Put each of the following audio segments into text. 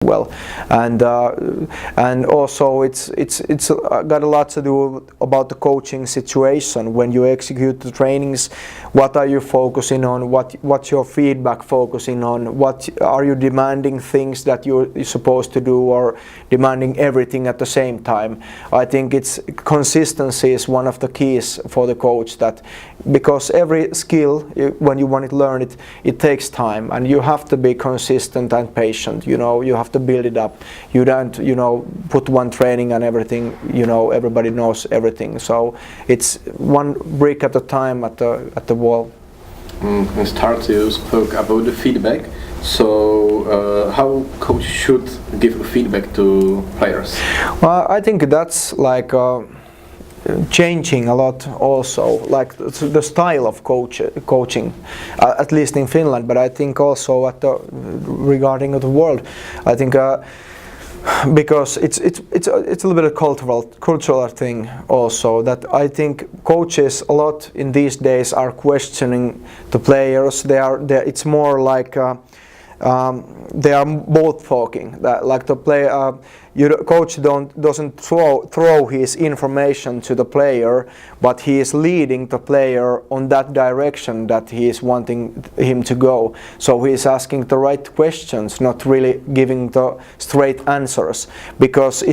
well, and also it's got a lot to do about the coaching situation. When you execute the trainings, what are you focusing on? What's your feedback focusing on? What are you demanding things that you're supposed to do, or demanding everything at the same time? I think consistency is one of the keys for the coach, that because every skill, when you want to learn it, it takes time, and you have to be consistent and patient. You have to build it up. You don't put one training and everything, everybody knows everything. So it's one brick at a time at the wall. In start, you spoke about the feedback. So how coach should give feedback to players? Well, I think that's like changing a lot also, like the style of coaching, at least in Finland, but I think also regarding the world. I think because it's a little bit of cultural thing also, that I think coaches a lot in these days are questioning the players. It's more like they are both talking. Like the player, coach doesn't throw his information to the player, but he is leading the player on that direction that he is wanting him to go. So he is asking the right questions, not really giving the straight answers, because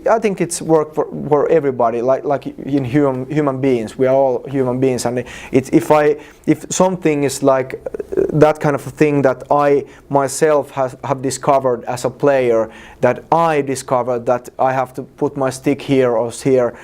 I think it's work for everybody. Like in human beings, we are all human beings, and if something is like that kind of a thing that I myself have discovered as a player, that I discovered that I have to put my stick here or here,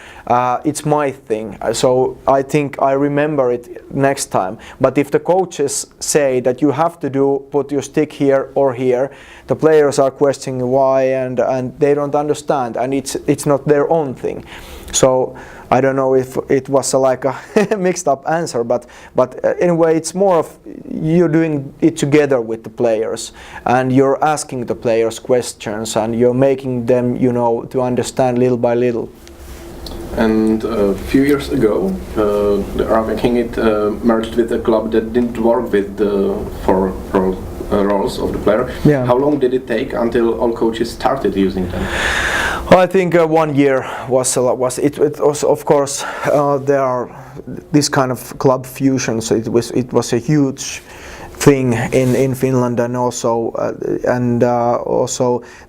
it's my thing. So I think I remember it next time. But if the coaches say that you have to put your stick here or here, the players are questioning why, and they don't understand, and it's not their own thing. So I don't know if it was like a mixed up answer, but anyway, it's more of you doing it together with the players, and you're asking the players questions, and you're making them to understand little by little. And a few years ago, the Arabian King merged with a club that didn't work with the four roles of the player. Yeah. How long did it take until all coaches started using them? Well, I think 1 year was it was, of course, there are this kind of club fusions. So it was a huge thing in Finland, and also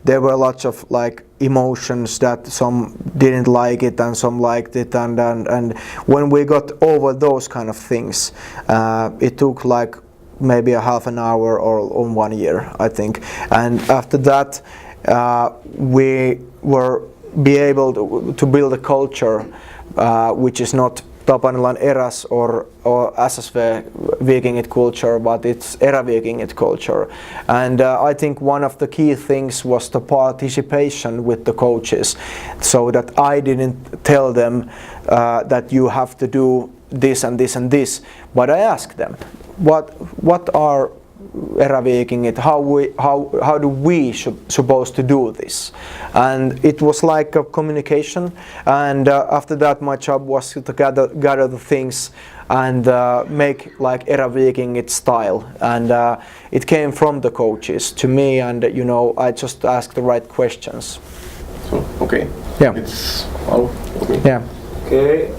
there were lots of like emotions, that some didn't like it and some liked it, and when we got over those kind of things, it took like maybe a half an hour or 1 year, I think. And after that, we were be able to build a culture which is not Tapanelan eras or SSV Vikingit culture, but it's Eräviikingit culture. And I think one of the key things was the participation with the coaches, so that I didn't tell them that you have to do this and this and this, but I asked them what are Eräviikingit, how do we supposed to do this, and it was like a communication. And after that, my job was to gather the things and make like Eräviikingit style, and it came from the coaches to me, and I just asked the right questions. So, okay. Yeah. It's all okay. Yeah. Okay.